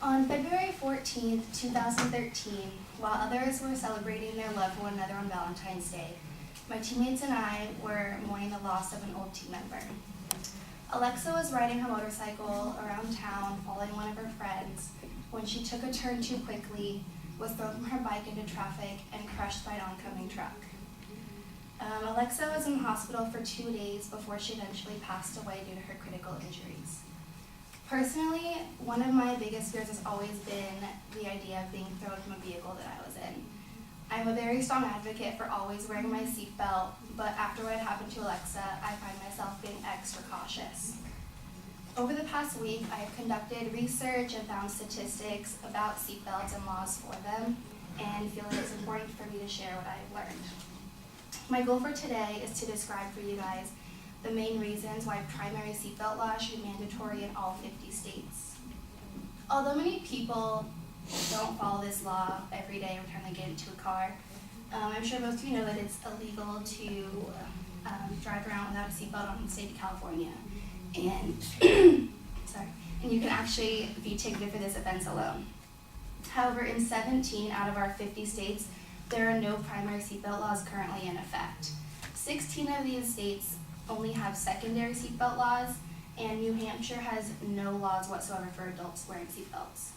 On February 14th, 2013, while others were celebrating their love for one another on Valentine's Day, my teammates and I were mourning the loss of an old team member. Alexa was riding her motorcycle around town following one of her friends when she took a turn too quickly, was thrown from her bike into traffic, and crushed by an oncoming truck. Alexa was in the hospital for 2 days before she eventually passed away due to her critical injuries. Personally, one of my biggest fears has always been the idea of being thrown from a vehicle that I was in. I'm a very strong advocate for always wearing my seatbelt, but after what had happened to Alexa, I find myself being extra cautious. Over the past week, I have conducted research and found statistics about seatbelts and laws for them, and feel it is important for me to share what I have learned. My goal for today is to describe for you guys the main reasons why primary seatbelt laws should be mandatory in all 50 states. Although many people don't follow this law every day every time they get into a car, I'm sure most of you know that it's illegal to drive around without a seatbelt in the state of California. And and you can actually be ticketed for this offense alone. However, in 17 out of our 50 states, there are no primary seatbelt laws currently in effect. 16 of these states only have secondary seatbelt laws, and New Hampshire has no laws whatsoever for adults wearing seatbelts.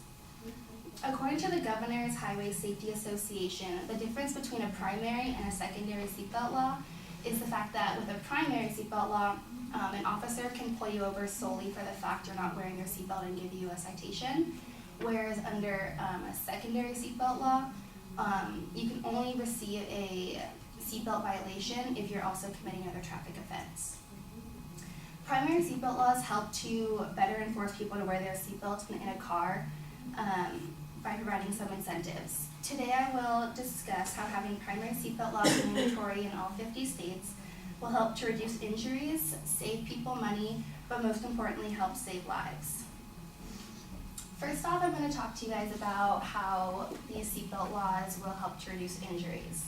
According to the Governor's Highway Safety Association, the difference between a primary and a secondary seatbelt law is the fact that with a primary seatbelt law, an officer can pull you over solely for the fact you're not wearing your seatbelt and give you a citation, whereas under a secondary seatbelt law, you can only receive a seatbelt violation if you're also committing another traffic offense. Primary seatbelt laws help to better enforce people to wear their seatbelts when in a car by providing some incentives. Today I will discuss how having primary seatbelt laws mandatory in all 50 states will help to reduce injuries, save people money, but most importantly help save lives. First off, I'm going to talk to you guys about how these seatbelt laws will help to reduce injuries.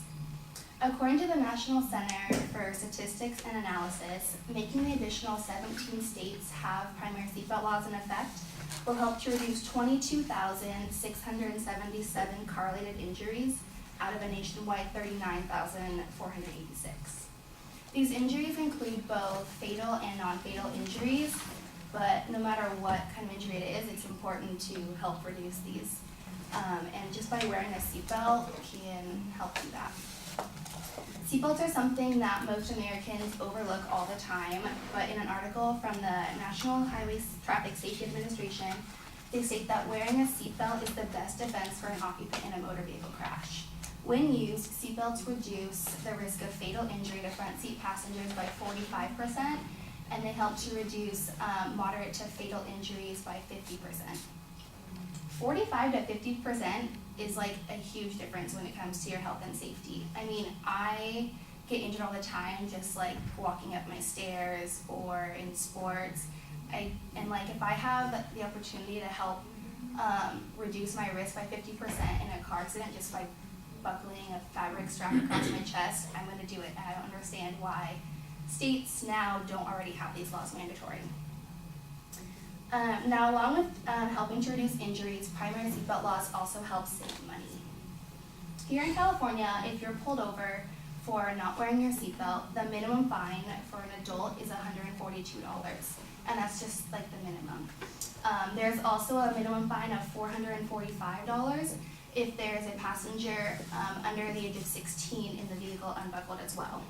According to the National Center for Statistics and Analysis, making the additional 17 states have primary seatbelt laws in effect will help to reduce 22,677 car-related injuries out of a nationwide 39,486. These injuries include both fatal and non-fatal injuries, but no matter what kind of injury it is, it's important to help reduce these. And just by wearing a seatbelt can help do that. Seatbelts are something that most Americans overlook all the time, but in an article from the National Highway Traffic Safety Administration, they state that wearing a seatbelt is the best defense for an occupant in a motor vehicle crash. When used, seatbelts reduce the risk of fatal injury to front seat passengers by 45%, and they help to reduce moderate to fatal injuries by 50%. 45 to 50% is like a huge difference when it comes to your health and safety. I mean, I get injured all the time just like walking up my stairs or in sports. If I have the opportunity to help reduce my risk by 50% in a car accident just by buckling a fabric strap across my chest, I'm going to do it. And I don't understand why states now don't already have these laws mandatory. Now, along with helping to reduce injuries, primary seatbelt laws also help save money. Here in California, if you're pulled over for not wearing your seatbelt, the minimum fine for an adult is $142, and that's just like the minimum. There's also a minimum fine of $445 if there's a passenger under the age of 16 in the vehicle unbuckled as well.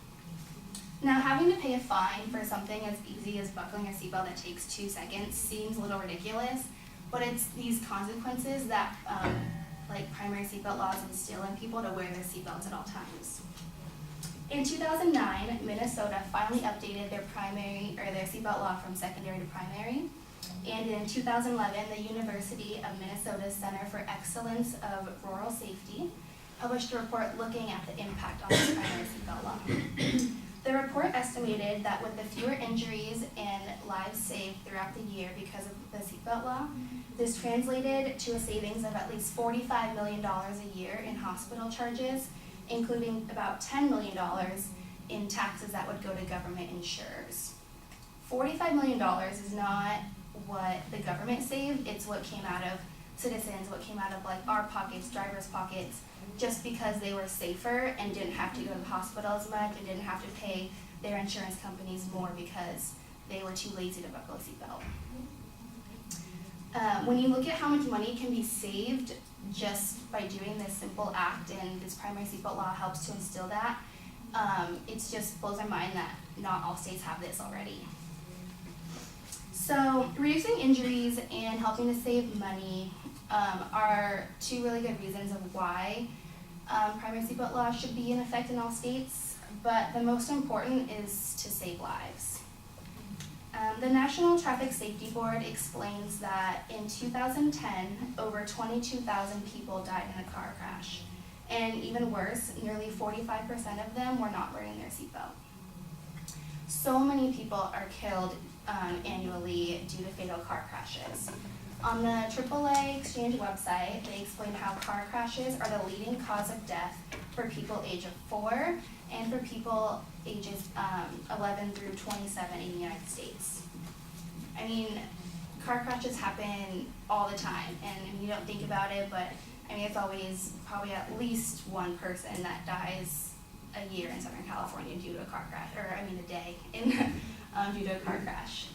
Now, having to pay a fine for something as easy as buckling a seatbelt that takes 2 seconds seems a little ridiculous, but it's these consequences that primary seatbelt laws instill in people to wear their seatbelts at all times. In 2009, Minnesota finally updated their seatbelt law from secondary to primary, and in 2011, the University of Minnesota's Center for Excellence of Rural Safety published a report looking at the impact on the primary seatbelt law. The report estimated that with the fewer injuries and lives saved throughout the year because of the seatbelt law, this translated to a savings of at least $45 million a year in hospital charges, including about $10 million in taxes that would go to government insurers. $45 million is not what the government saved, it's what came out of citizens, what came out of like our pockets, drivers' pockets, just because they were safer and didn't have to go to the hospital as much and didn't have to pay their insurance companies more because they were too lazy to buckle a seatbelt. When you look at how much money can be saved just by doing this simple act, and this primary seatbelt law helps to instill that, it just blows my mind that not all states have this already. So reducing injuries and helping to save money are two really good reasons of why primary seatbelt laws should be in effect in all states, but the most important is to save lives. The National Traffic Safety Board explains that in 2010, over 22,000 people died in a car crash. And even worse, nearly 45% of them were not wearing their seatbelt. So many people are killed annually due to fatal car crashes. On the AAA Exchange website, they explain how car crashes are the leading cause of death for people age of 4 and for people ages 11 through 27 in the United States. I mean, car crashes happen all the time, and you don't think about it, but I mean, it's always probably at least one person that dies a year in Southern California due to a car crash, or I mean a day in, due to a car crash.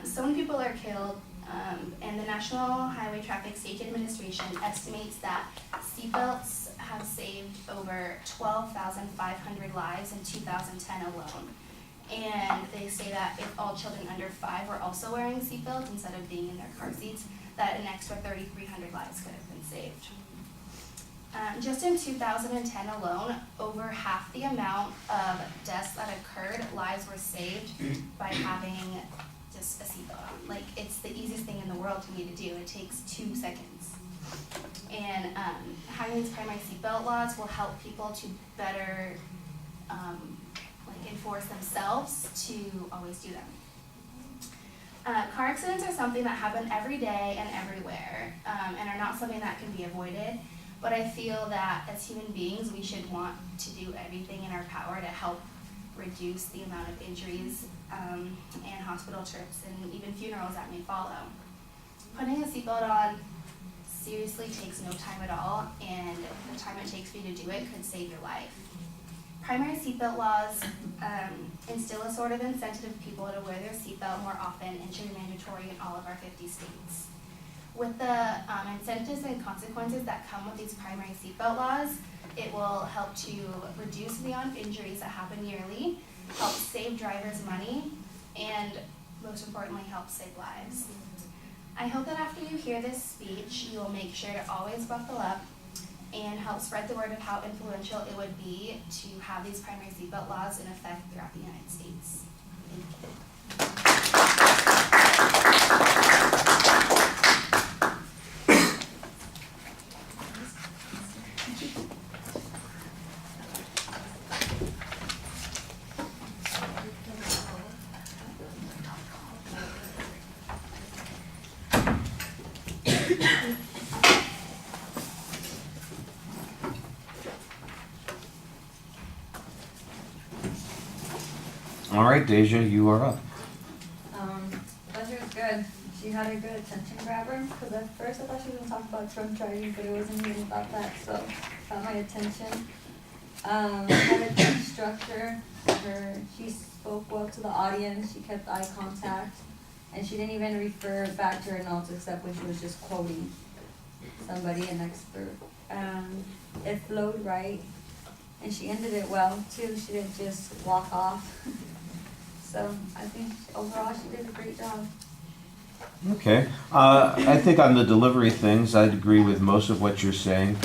So many people are killed, and the National Highway Traffic Safety Administration estimates that seatbelts have saved over 12,500 lives in 2010 alone. And they say that if all children under 5 were also wearing seatbelts instead of being in their car seats, that an extra 3,300 lives could have been saved. Just in 2010 alone, over half the amount of deaths that occurred, lives were saved by having just a seatbelt on. Like, it's the easiest thing in the world for me to do. It takes 2 seconds. And having these primary seatbelt laws will help people to better enforce themselves to always do them. Car accidents are something that happen every day and everywhere, and are not something that can be avoided. But I feel that as human beings, we should want to do everything in our power to help reduce the amount of injuries and hospital trips and even funerals that may follow. Putting a seatbelt on seriously takes no time at all, and the time it takes for you to do it could save your life. Primary seatbelt laws instill a sort of incentive of people to wear their seatbelt more often and should be mandatory in all of our 50 states. With the incentives and consequences that come with these primary seatbelt laws, it will help to reduce the amount of injuries that happen yearly, help save drivers money, and most importantly, help save lives. I hope that after you hear this speech, you will make sure to always buckle up and help spread the word of how influential it would be to have these primary seatbelt laws in effect throughout the United States. All right, Deja, you are up. Pleasure was good. She had a good attention grabber, because at first I thought she was going to talk about drunk driving, but it wasn't even about that, so got my attention. Had a good structure. She spoke well to the audience, she kept eye contact, and she didn't even refer back to her notes except when she was just quoting somebody, an expert. It flowed right, and she ended it well too. She didn't just walk off. So I think overall she did a great job. Okay. I think on the delivery things, I'd agree with most of what you're saying.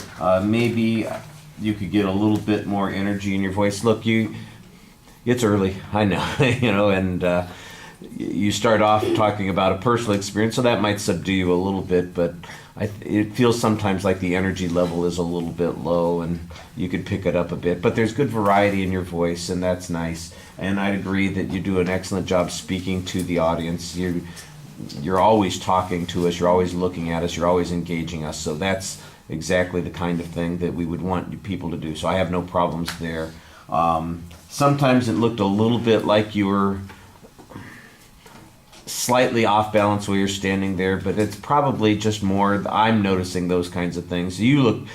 Maybe you could get a little bit more energy in your voice. Look, it's early, I know, and you start off talking about a personal experience, so that might subdue you a little bit, but it feels sometimes like the energy level is a little bit low, and you could pick it up a bit. But there's good variety in your voice, and that's nice. And I'd agree that you do an excellent job speaking to the audience. You're always talking to us, you're always looking at us, you're always engaging us. So that's exactly the kind of thing that we would want people to do. So I have no problems there. Sometimes it looked a little bit like you were slightly off balance while you're standing there, but it's probably just more I'm noticing those kinds of things. You look,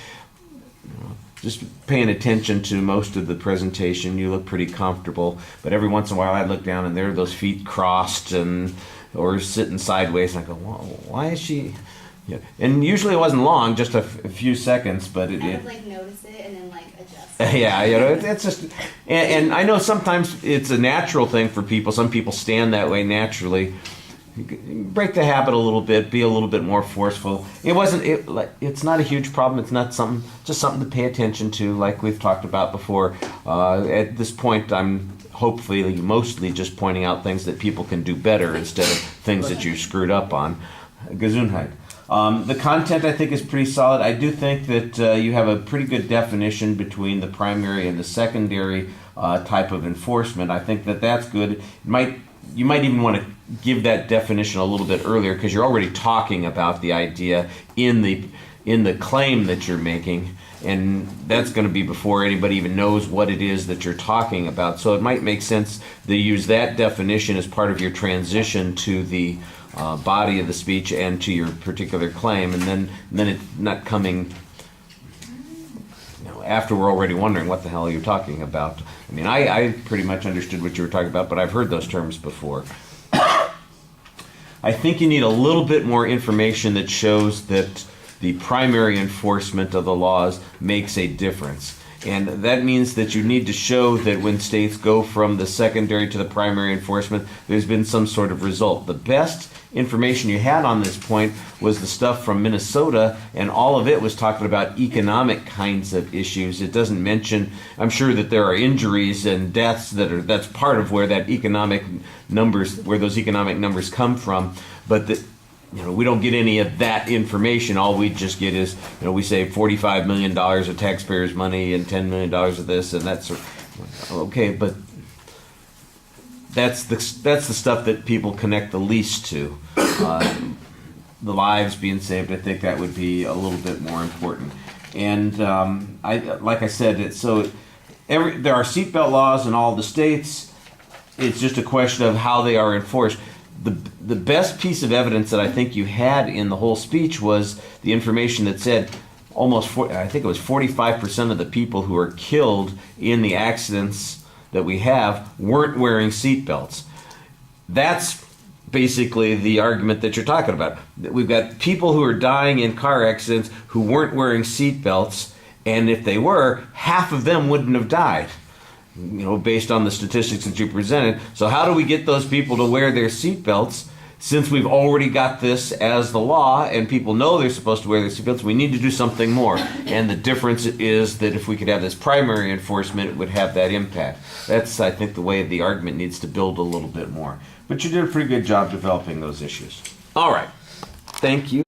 just paying attention to most of the presentation, you look pretty comfortable, but every once in a while I look down and there are those feet crossed and or sitting sideways, and I go, why is she? Yeah. And usually it wasn't long, just a few seconds, but I would like notice it and then like adjust. yeah, it's just, and I know sometimes it's a natural thing for people. Some people stand that way naturally. Break the habit a little bit, be a little bit more forceful. It's not a huge problem. It's not just something to pay attention to, like we've talked about before. At this point, I'm hopefully mostly just pointing out things that people can do better instead of things that you screwed up on. Gesundheit. The content, I think, is pretty solid. I do think that you have a pretty good definition between the primary and the secondary type of enforcement. I think that that's good. You might even want to give that definition a little bit earlier, because you're already talking about the idea in the claim that you're making, and that's going to be before anybody even knows what it is that you're talking about. So it might make sense to use that definition as part of your transition to the body of the speech and to your particular claim, and then it's not coming after we're already wondering what the hell you're talking about. I mean, I pretty much understood what you were talking about, but I've heard those terms before. I think you need a little bit more information that shows that the primary enforcement of the laws makes a difference. And that means that you need to show that when states go from the secondary to the primary enforcement, there's been some sort of result. The best information you had on this point was the stuff from Minnesota, and all of it was talking about economic kinds of issues. It doesn't mention, I'm sure that there are injuries and deaths that's part of where those economic numbers come from, but we don't get any of that information. All we just get is, we say $45 million of taxpayers' money and $10 million of this and that's okay, but that's the stuff that people connect the least to. The lives being saved, I think that would be a little bit more important. And like I said, there are seatbelt laws in all the states. It's just a question of how they are enforced. The best piece of evidence that I think you had in the whole speech was the information that said I think it was 45% of the people who are killed in the accidents that we have weren't wearing seatbelts. That's basically the argument that you're talking about. We've got people who are dying in car accidents who weren't wearing seatbelts, and if they were, half of them wouldn't have died, based on the statistics that you presented. So how do we get those people to wear their seatbelts? Since we've already got this as the law and people know they're supposed to wear their seatbelts, we need to do something more. And the difference is that if we could have this primary enforcement, it would have that impact. That's, I think, the way the argument needs to build a little bit more. But you did a pretty good job developing those issues. All right. Thank you.